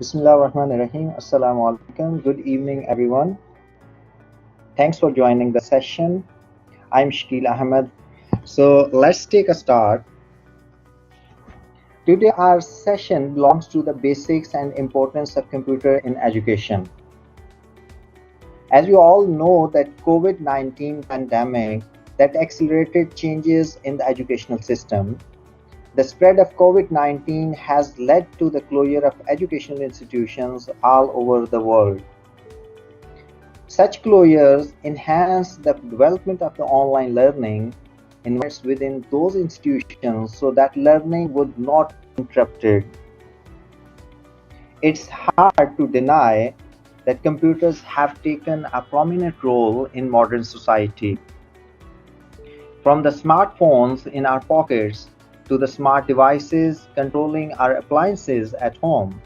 Bismillah ar-Rahman ar-Rahim. Assalamu alaikum. Good evening, everyone. Thanks for joining the session. I'm Shakil Ahmed. So let's take a start. Today, our session belongs to the basics and importance of computer in education. As you all know, that COVID-19 pandemic that accelerated changes in the educational system. The spread of COVID-19 has led to the closure of educational institutions all over the world. Such closures enhance the development of the online learning environments within those institutions so that learning would not be interrupted. It's hard to deny that computers have taken a prominent role in modern society. From the smartphones in our pockets to the smart devices controlling our appliances at home,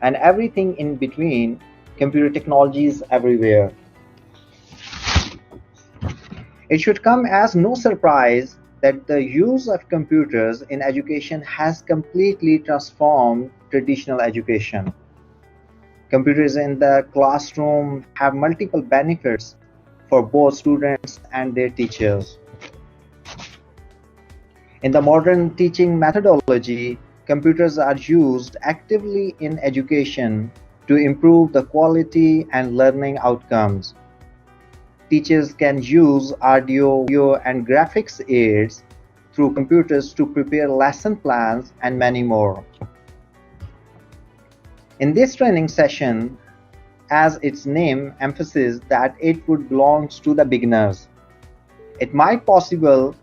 and everything in between, computer technology is everywhere. It should come as no surprise that the use of computers in education has completely transformed traditional education. Computers in the classroom have multiple benefits for both students and their teachers. In the modern teaching methodology, computers are used actively in education to improve the quality and learning outcomes. Teachers can use audio, video, and graphics aids through computers to prepare lesson plans and many more. In this training session, as its name emphasizes that it would belong to the beginners. It might possible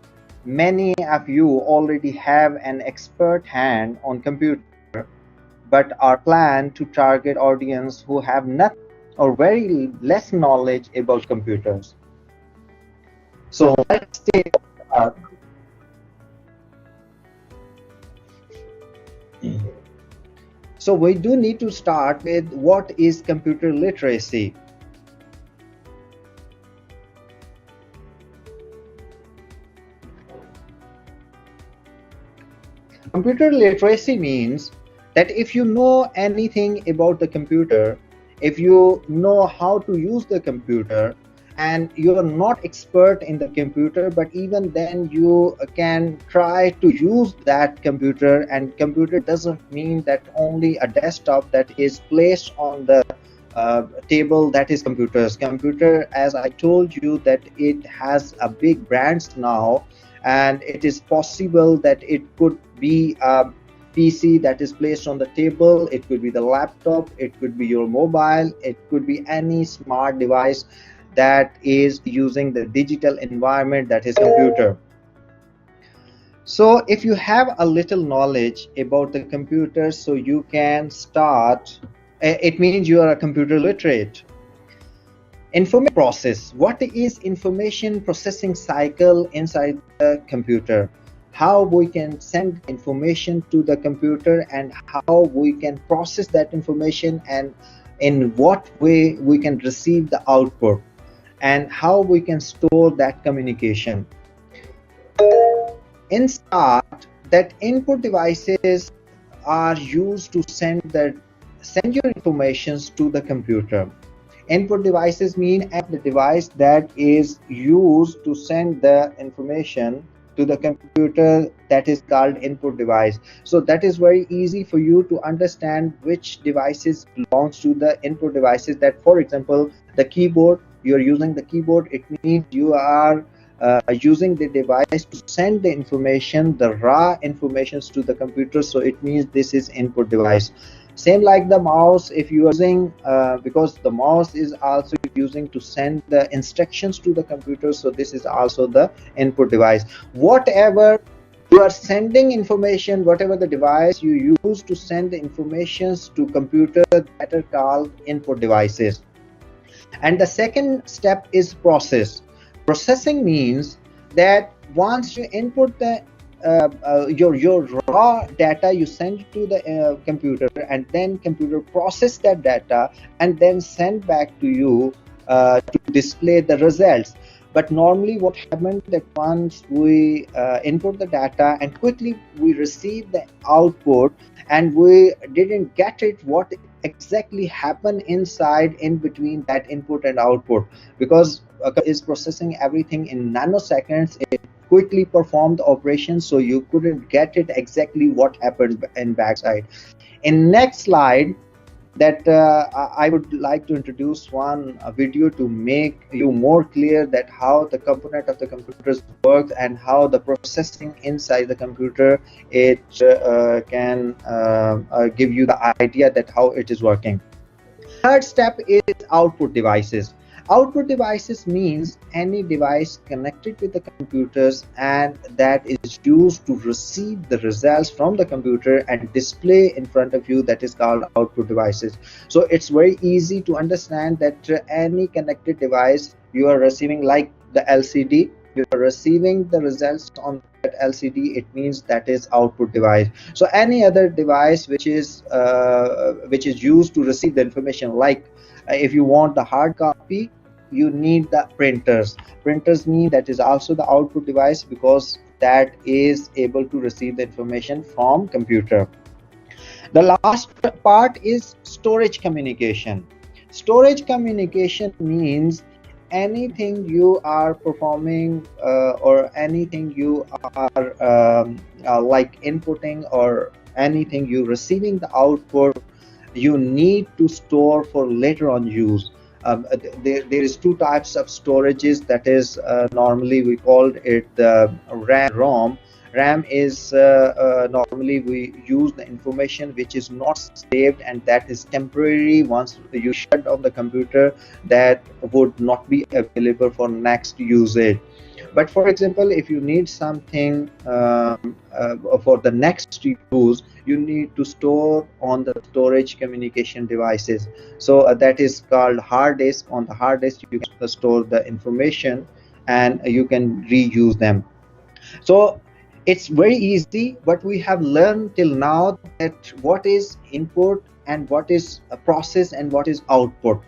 many of you already have an expert hand on computer, but are planned to target audience who have nothing or very less knowledge about computers. So let's take a So we do need to start with what is computer literacy. Computer literacy means that if you know anything about the computer, if you know how to use the computer, and you're not expert in the computer, but even then you can try to use that computer. And computer doesn't mean that only a desktop that is placed on the table, that is computers. Computer, as I told you, that it has a big brands now, and it is possible that it could be a PC that is placed on the table, it could be the laptop, it could be your mobile, it could be any smart device that is using the digital environment, that is computer. So if you have a little knowledge about the computer, so you can start, it means you are a computer literate. Information process. What is information processing cycle inside the computer? How we can send information to the computer, and how we can process that information, and in what way we can receive the output, and how we can store that communication. In start, that input devices are used to send your informations to the computer. Input devices mean the device that is used to send the information to the computer, that is called input device. So that is very easy for you to understand which devices belongs to the input devices. That, for example, the keyboard, you are using the keyboard, it means you are using the device to send the information, the raw informations to the computer, so it means this is input device. Same like the mouse, if you are using because the mouse is also using to send the instructions to the computer, so this is also the input device. Whatever you are sending information, whatever the device you use to send the informations to computer, that are called input devices. And the second step is process. Processing means that once you input the your raw data, you send it to the computer, and then computer process that data and then send back to you to display the results. But normally what happened that once we input the data and quickly we receive the output and we didn't get it what exactly happened inside in between that input and output, because is processing everything in nanoseconds. It quickly performed the operation, so you couldn't get it exactly what happened in backside. In next slide, that I would like to introduce one video to make you more clear that how the component of the computers works and how the processing inside the computer it can give you the idea that how it is working. Third step is output devices. Output devices means any device connected with the computers and that is used to receive the results from the computer and display in front of you, that is called output devices. So it's very easy to understand that any connected device you are receiving, like the LCD, you are receiving the results on that LCD, it means that is output device. So any other device which is used to receive the information, like if you want the hard copy, you need the printers mean that is also the output device, because that is able to receive the information from computer. The last part is storage communication. Storage communication means anything you are performing or anything you are like inputting or anything you receiving the output, you need to store for later on use. There is two types of storages, that is normally we called it the RAM, ROM. RAM is normally we use the information which is not saved and that is temporary. Once you shut down the computer, that would not be available for next usage. But for example, if you need something for the next use, you need to store on the storage communication devices. So that is called hard disk. On the hard disk you can store the information and you can reuse them. So it's very easy, but we have learned till now that what is input and what is a process and what is output.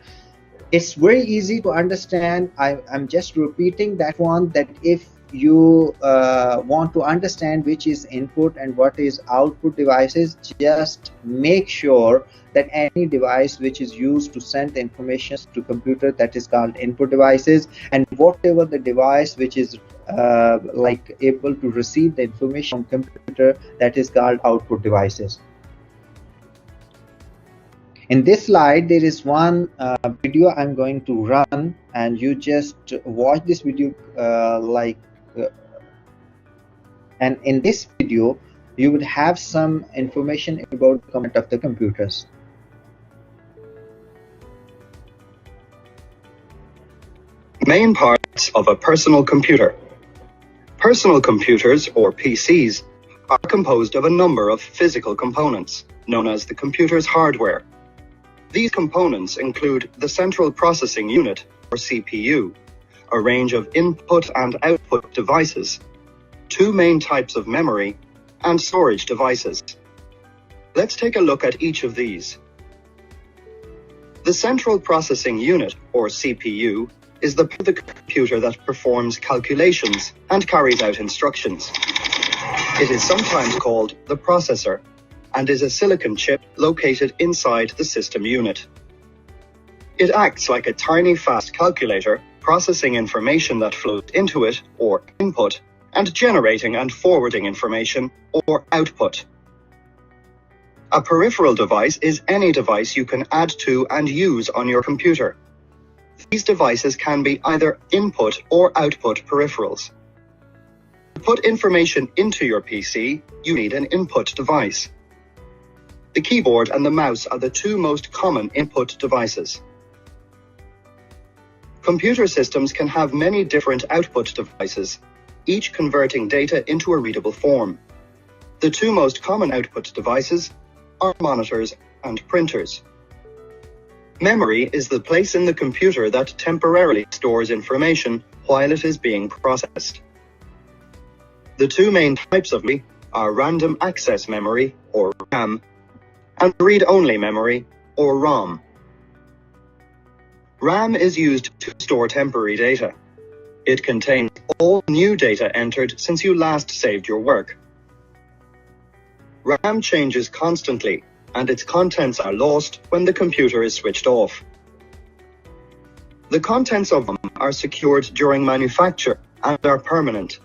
It's very easy to understand. I'm just repeating that one, that if you want to understand which is input and what is output devices, just make sure that any device which is used to send the information to computer, that is called input devices, and whatever the device which is like able to receive the information from computer, that is called output devices. In this slide, there is one video I'm going to run, and you just watch this video and in this video, you would have some information about the component of the computers. Main parts of a personal computer. Personal computers, or PCs, are composed of a number of physical components, known as the computer's hardware. These components include the Central Processing Unit, or CPU, a range of input and output devices, two main types of memory, and storage devices. Let's take a look at each of these. The Central Processing Unit, or CPU, is the part of the computer that performs calculations and carries out instructions. It is sometimes called the processor, and is a silicon chip located inside the system unit. It acts like a tiny fast calculator, processing information that flows into it, or input, and generating and forwarding information, or output. A peripheral device is any device you can add to and use on your computer. These devices can be either input or output peripherals. To put information into your PC, you need an input device. The keyboard and the mouse are the two most common input devices. Computer systems can have many different output devices, each converting data into a readable form. The two most common output devices are monitors and printers. Memory is the place in the computer that temporarily stores information while it is being processed. The two main types of memory are random access memory, or RAM, and read-only memory, or ROM. RAM is used to store temporary data. It contains all new data entered since you last saved your work. RAM changes constantly, and its contents are lost when the computer is switched off. The contents of RAM are secured during manufacture and are permanent.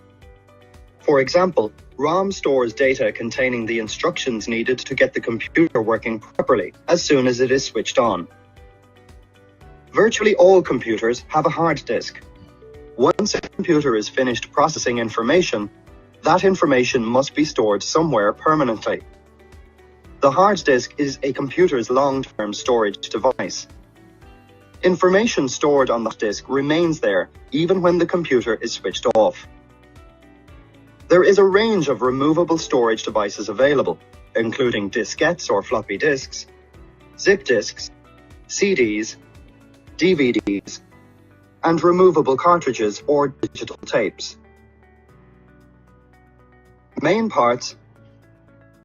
For example, RAM stores data containing the instructions needed to get the computer working properly as soon as it is switched on. Virtually all computers have a hard disk. Once a computer is finished processing information, that information must be stored somewhere permanently. The hard disk is a computer's long-term storage device. Information stored on the disk remains there even when the computer is switched off. There is a range of removable storage devices available, including diskettes or floppy disks, zip disks, CDs, DVDs, and removable cartridges or digital tapes. Main parts